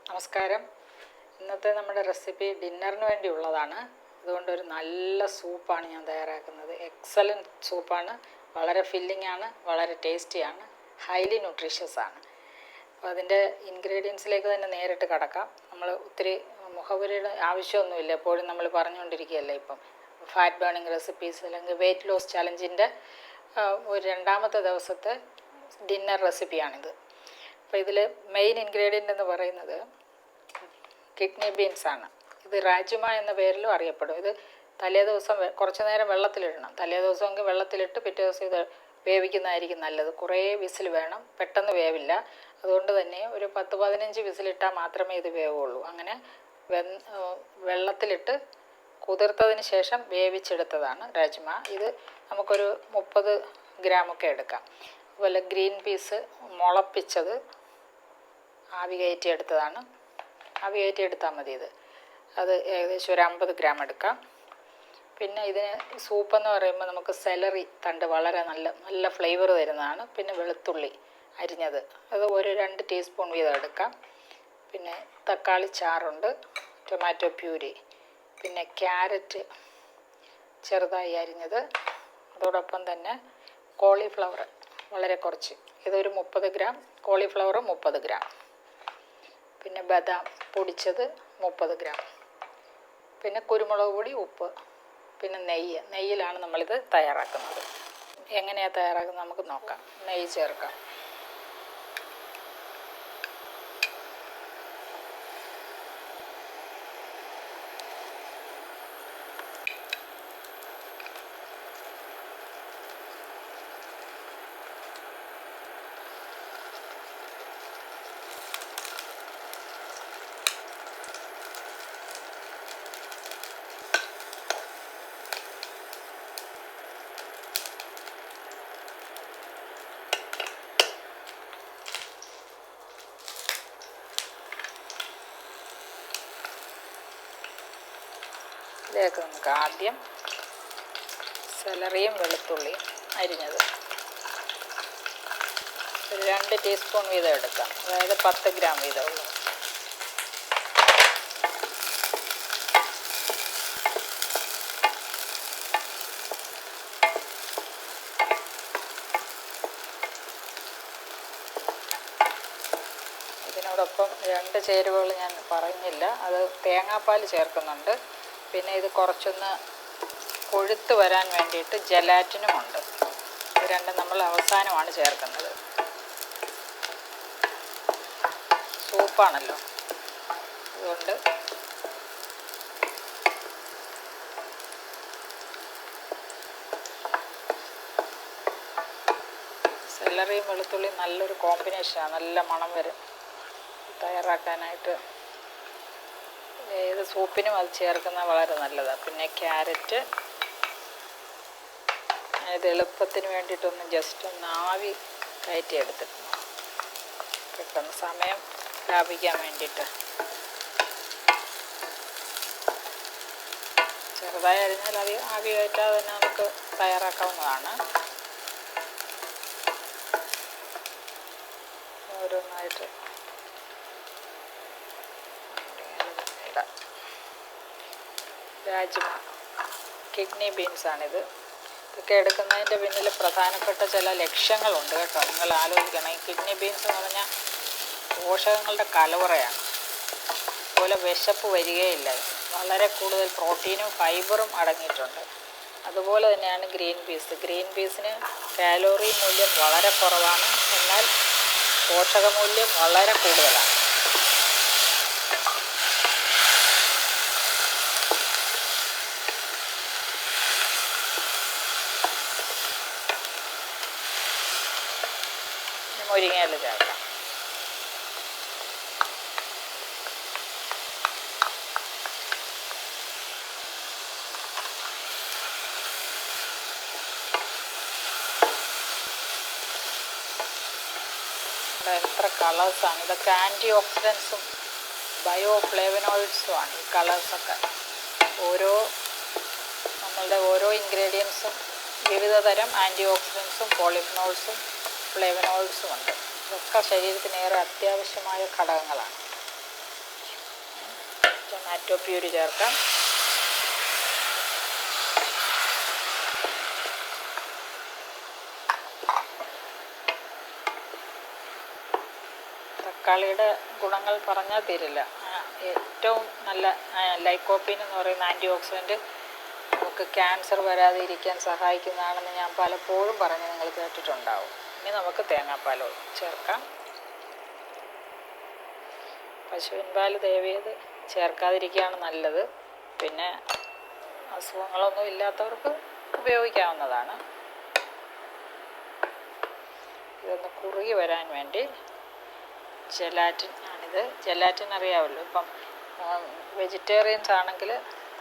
നമസ്കാരം. ഇന്നത്തെ നമ്മുടെ റെസിപ്പി ഡിന്നറിന് വേണ്ടിയുള്ളതാണ്. അതുകൊണ്ടൊരു നല്ല സൂപ്പാണ് ഞാൻ തയ്യാറാക്കുന്നത്. എക്സലൻറ്റ് സൂപ്പാണ്. വളരെ ഫില്ലിംഗ് ആണ്, വളരെ ടേസ്റ്റിയാണ്, ഹൈലി ന്യൂട്രീഷ്യസ് ആണ്. അപ്പോൾ അതിൻ്റെ ഇൻഗ്രീഡിയൻസിലേക്ക് തന്നെ നേരിട്ട് കടക്കാം. നമ്മൾ ഒത്തിരി മുഖവുരയുടെ ആവശ്യമൊന്നുമില്ല. എപ്പോഴും നമ്മൾ പറഞ്ഞുകൊണ്ടിരിക്കുകയല്ലേ ഇപ്പം ഫാറ്റ് ബേണിംഗ് റെസിപ്പീസ് അല്ലെങ്കിൽ വെയ്റ്റ് ലോസ് ചലഞ്ചിൻ്റെ ഒരു രണ്ടാമത്തെ ദിവസത്തെ ഡിന്നർ റെസിപ്പിയാണിത്. അപ്പോൾ ഇതിൽ മെയിൻ ഇൻഗ്രീഡിയൻ്റ് എന്ന് പറയുന്നത് കിഡ്നി ബീൻസാണ്. ഇത് രാജ്മ എന്ന പേരിലും അറിയപ്പെടും. ഇത് തലേ ദിവസം കുറച്ച് നേരം വെള്ളത്തിലിടണം. തലേ ദിവസമെങ്കിൽ വെള്ളത്തിലിട്ട് പിറ്റേ ദിവസം ഇത് വേവിക്കുന്നതായിരിക്കും നല്ലത്. കുറേ വിസിൽ വേണം, പെട്ടെന്ന് വേവില്ല. അതുകൊണ്ട് തന്നെ ഒരു 10-15 വിസിലിട്ടാൽ മാത്രമേ ഇത് വേവുള്ളൂ. അങ്ങനെ വെള്ളത്തിലിട്ട് കുതിർത്തതിന് ശേഷം വേവിച്ചെടുത്തതാണ് രാജ്മ. ഇത് നമുക്കൊരു 30 ഗ്രാമൊക്കെ എടുക്കാം. അതുപോലെ ഗ്രീൻ പീസ് മുളപ്പിച്ചത് ആവി കയറ്റിയെടുത്തതാണ്. ആവി കയറ്റിയെടുത്താൽ മതി. അത് ഏകദേശം ഒരു 50 ഗ്രാം എടുക്കാം. പിന്നെ ഇതിന് സൂപ്പെന്ന് പറയുമ്പോൾ നമുക്ക് സെലറി തണ്ട് വളരെ നല്ല ഫ്ലേവർ തരുന്നതാണ്. പിന്നെ വെളുത്തുള്ളി അരിഞ്ഞത് അത് ഒരു 2 ടീസ്പൂൺ വീതം എടുക്കാം. പിന്നെ തക്കാളി ചാറുണ്ട്, ടൊമാറ്റോ പ്യൂരി, പിന്നെ ക്യാരറ്റ് ചെറുതായി അരിഞ്ഞത്, അതോടൊപ്പം തന്നെ കോളിഫ്ലവർ വളരെ കുറച്ച്, ഇതൊരു 30 ഗ്രാം, കോളിഫ്ലവർ 30 ഗ്രാം, പിന്നെ ബദാം പൊടിച്ചത് 30 ഗ്രാം, പിന്നെ കുരുമുളക് പൊടി, ഉപ്പ്, പിന്നെ നെയ്യിലാണ് നമ്മളിത് തയ്യാറാക്കുന്നത്. എങ്ങനെയാണ് തയ്യാറാക്കുന്നത് നമുക്ക് നോക്കാം. നെയ്യ് ചേർക്കാം. ഇതിലേക്ക് നമുക്ക് ആദ്യം സെലറിയും വെളുത്തുള്ളിയും അരിഞ്ഞത് ഒരു 2 ടീസ്പൂൺ വീതം എടുക്കാം. അതായത് 10 ഗ്രാം വീതമുള്ളൂ. ഇതിനോടൊപ്പം 2 ചേരുവകൾ ഞാൻ പറഞ്ഞില്ല. അത് തേങ്ങാപ്പാൽ ചേർക്കുന്നുണ്ട്. പിന്നെ ഇത് കുറച്ചൊന്ന് കൊഴുത്ത് വരാൻ വേണ്ടിയിട്ട് ജലാറ്റിനുമുണ്ട്. ഇത് രണ്ടും നമ്മൾ അവസാനമാണ് ചേർക്കുന്നത്. സൂപ്പാണല്ലോ, അതുകൊണ്ട് സെലറിയും വെളുത്തുള്ളിയും നല്ലൊരു കോമ്പിനേഷനാണ്. നല്ല മണം വരും തയ്യാറാക്കാനായിട്ട്. ഏത് സൂപ്പിനും അത് ചേർക്കുന്നത് വളരെ നല്ലതാണ്. പിന്നെ ക്യാരറ്റ്, ഇത് എളുപ്പത്തിന് വേണ്ടിയിട്ടൊന്ന് ജസ്റ്റ് ഒന്ന് ആവി കയറ്റിയെടുത്തിട്ടുണ്ട്, പെട്ടെന്ന് സമയം ലാഭിക്കാൻ വേണ്ടിയിട്ട്. ചെറുതായി അരിഞ്ഞാൽ അത് ആവി കയറ്റാതെ തന്നെ നമുക്ക് തയ്യാറാക്കാവുന്നതാണ്. ഓരോന്നായിട്ട് രാജ്മ കിഡ്നി ബീൻസാണിത്. ഇതൊക്കെ എടുക്കുന്നതിൻ്റെ പിന്നിൽ പ്രധാനപ്പെട്ട ചില ലക്ഷ്യങ്ങളുണ്ട് കേട്ടോ. നിങ്ങൾ ആലോചിക്കണം. ഈ കിഡ്നി ബീൻസ് എന്ന് പറഞ്ഞാൽ പോഷകങ്ങളുടെ കലവറയാണ്. അതുപോലെ വിശപ്പ് വരികയില്ല. വളരെ കൂടുതൽ പ്രോട്ടീനും ഫൈബറും അടങ്ങിയിട്ടുണ്ട്. അതുപോലെ തന്നെയാണ് ഗ്രീൻ പീസ്. ഗ്രീൻ പീസിന് കാലോറി മൂല്യം വളരെ കുറവാണ്, എന്നാൽ പോഷകമൂല്യം വളരെ കൂടുതലാണ്. മുരിങ്ങയില ചേർക്കാം. എത്ര കളേഴ്സാണ്! ഇതൊക്കെ ആൻറ്റി ഓക്സിഡൻസും ബയോ ഫ്ലേവനോയിഡ്സുമാണ് ഈ കളേഴ്സൊക്കെ. നമ്മളുടെ ഓരോ ഇൻഗ്രീഡിയൻസും വിവിധ തരം ആൻറ്റി ഓക്സിഡൻസും പോളിഫിനോൾസും ഫ്ലേവനോയിഡ്സും ഉണ്ട്. ഇതൊക്കെ ശരീരത്തിന് ഏറെ അത്യാവശ്യമായ ഘടകങ്ങളാണ്. ടൊമാറ്റോ പ്യൂരി ചേർക്കാം. തക്കാളിയുടെ ഗുണങ്ങൾ പറഞ്ഞാൽ തീരില്ല. ഏറ്റവും നല്ല ലൈക്കോപ്പീൻ എന്ന് പറയുന്ന ആൻറ്റി ഓക്സിഡൻറ്റ് നമുക്ക് ക്യാൻസർ വരാതെ ഇരിക്കാൻ സഹായിക്കുന്നതാണെന്ന് ഞാൻ പലപ്പോഴും പറഞ്ഞ് നിങ്ങൾ കേട്ടിട്ടുണ്ടാവും. ഇനി നമുക്ക് തേങ്ങാപ്പാൽ ചേർക്കാം. പശുവിൻ പാൽ ദയവേത് ചേർക്കാതിരിക്കുകയാണ് നല്ലത്. പിന്നെ അസുഖങ്ങളൊന്നും ഇല്ലാത്തവർക്ക് ഉപയോഗിക്കാവുന്നതാണ്. ഇതൊന്ന് കുറുകി വരാൻ വേണ്ടി ജെലാറ്റിൻ ആണിത്. ജെലാറ്റിൻ അറിയാമല്ലോ. ഇപ്പം വെജിറ്റേറിയൻസ് ആണെങ്കിൽ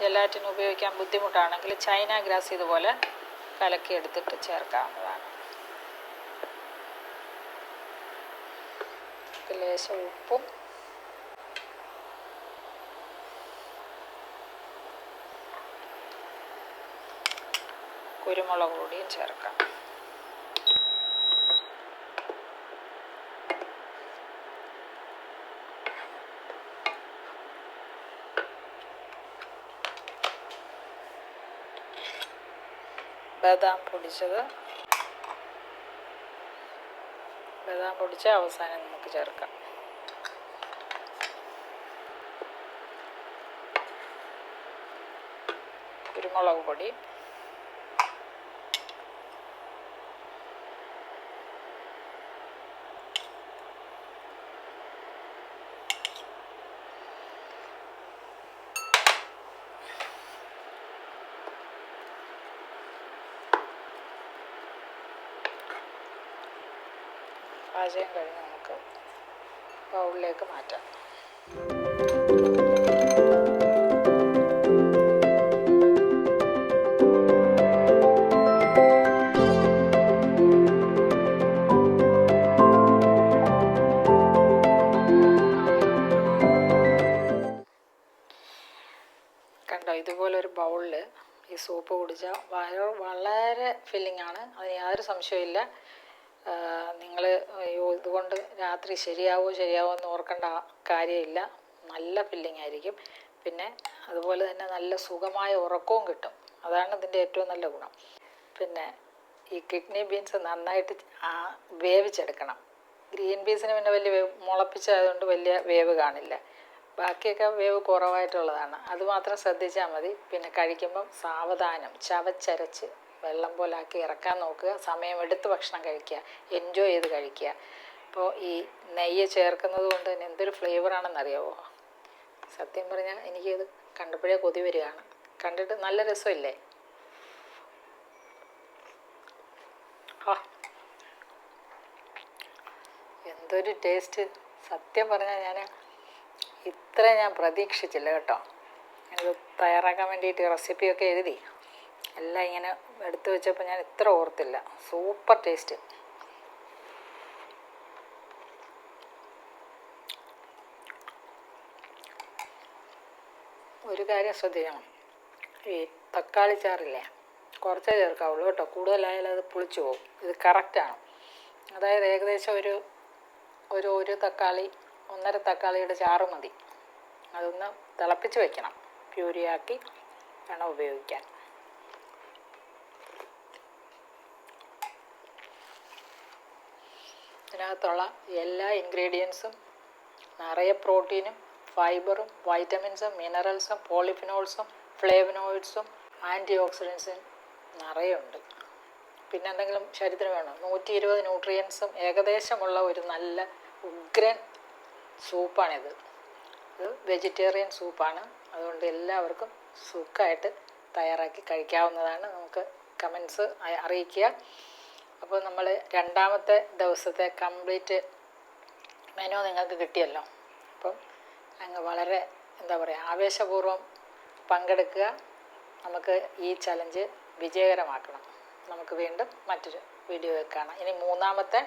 ജെലാറ്റിൻ ഉപയോഗിക്കാൻ ബുദ്ധിമുട്ടാണെങ്കിൽ ചൈന ഗ്രാസ് ഇതുപോലെ കലക്കി എടുത്തിട്ട് ചേർക്കാവുന്നതാണ്. ലേശം ഉപ്പും കുരുമുളക് പൊടിയും ചേർക്കാം. ബദാം പൊടിച്ച അവസാനം നമുക്ക് ചേർക്കാം. കുരുമുളക് പൊടി, പാചകം കഴിഞ്ഞ് നമുക്ക് ബൗളിലേക്ക് മാറ്റാം. കണ്ടോ, ഇതുപോലൊരു ബൗളിൽ ഈ സൂപ്പ് കുടിച്ചാൽ വയറ് വളരെ ഫില്ലിംഗ് ആണ്, അതിന് യാതൊരു സംശയമില്ല. നിങ്ങൾ ഇതുകൊണ്ട് രാത്രി ശരിയാവോ എന്ന് ഓർക്കേണ്ട കാര്യമില്ല. നല്ല ഫില്ലിംഗ് ആയിരിക്കും. പിന്നെ അതുപോലെ തന്നെ നല്ല സുഖമായ ഉറക്കവും കിട്ടും. അതാണ് ഇതിൻ്റെ ഏറ്റവും നല്ല ഗുണം. പിന്നെ ഈ കിഡ്നി ബീൻസ് നന്നായിട്ട് വേവിച്ചെടുക്കണം. ഗ്രീൻ പീസിന് പിന്നെ വലിയ മുളപ്പിച്ചതുകൊണ്ട് വലിയ വേവ് കാണില്ല. ബാക്കിയൊക്കെ വേവ് കുറവായിട്ടുള്ളതാണ്. അതുമാത്രം ശ്രദ്ധിച്ചാൽ മതി. പിന്നെ കഴിക്കുമ്പം സാവധാനം ചവച്ചരച്ച് വെള്ളം പോലെ ആക്കി ഇറക്കാൻ നോക്കുക. സമയമെടുത്ത് ഭക്ഷണം കഴിക്കുക, എൻജോയ് ചെയ്ത് കഴിക്കുക. അപ്പോൾ ഈ നെയ്യ് ചേർക്കുന്നത് കൊണ്ട് തന്നെ എന്തൊരു ഫ്ലേവറാണെന്നറിയാമോ? സത്യം പറഞ്ഞാൽ എനിക്കത് കണ്ടപ്പോഴേ കൊതി വരികയാണ്. കണ്ടിട്ട് നല്ല രസമില്ലേ? എന്തൊരു ടേസ്റ്റ്! സത്യം പറഞ്ഞാൽ ഞാൻ പ്രതീക്ഷിച്ചില്ല കേട്ടോ. ഞാനിത് തയ്യാറാക്കാൻ വേണ്ടിയിട്ട് റെസിപ്പിയൊക്കെ എഴുതി എല്ലാം ഇങ്ങനെ എടുത്തു വെച്ചപ്പോൾ ഞാൻ ഇത്ര ഓർത്തില്ല. Super taste. ഒരു കാര്യം ശ്രദ്ധിക്കണം, ഈ തക്കാളി ചാറില്ലേ കുറച്ചേ ചേർക്കാവുള്ളൂ കേട്ടോ. കൂടുതലായാലും അത് പുളിച്ചു പോകും. ഇത് കറക്റ്റാണ്. അതായത് ഏകദേശം ഒരു തക്കാളി, 1.5 തക്കാളിയുടെ ചാറ് മതി. അതൊന്ന് തിളപ്പിച്ച് വെക്കണം. പ്യൂരിയാക്കി വേണം ഉപയോഗിക്കാൻ. ഇതിനകത്തുള്ള എല്ലാ ഇൻഗ്രീഡിയൻസും നിറയെ പ്രോട്ടീനും ഫൈബറും വൈറ്റമിൻസും മിനറൽസും പോളിഫിനോൾസും ഫ്ലേവനോയിഡ്സും ആൻറ്റി ഓക്സിഡൻസും നിറയെ ഉണ്ട്. പിന്നെ എന്തെങ്കിലും ശരീരത്തിന് വേണം. 120 ന്യൂട്രിയൻസും ഏകദേശമുള്ള ഒരു നല്ല ഉഗ്രൻ സൂപ്പാണിത്. ഇത് വെജിറ്റേറിയൻ സൂപ്പാണ്. അതുകൊണ്ട് എല്ലാവർക്കും സുഖമായിട്ട് തയ്യാറാക്കി കഴിക്കാവുന്നതാണ്. നമുക്ക് കമൻസ് അറിയിക്കുക. അപ്പോൾ നമ്മൾ രണ്ടാമത്തെ ദിവസത്തെ കംപ്ലീറ്റ് മെനു നിങ്ങൾക്ക് കിട്ടിയല്ലോ. അപ്പം അങ്ങ് വളരെ ആവേശപൂർവ്വം പങ്കെടുക്കുക. നമുക്ക് ഈ ചലഞ്ച് വിജയകരമാക്കണം. നമുക്ക് വീണ്ടും മറ്റൊരു വീഡിയോ കാണാം. ഇനി 3-ാമത്തെ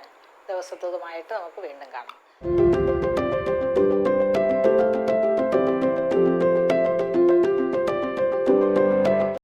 ദിവസത്തതുമായിട്ട് നമുക്ക് വീണ്ടും കാണാം.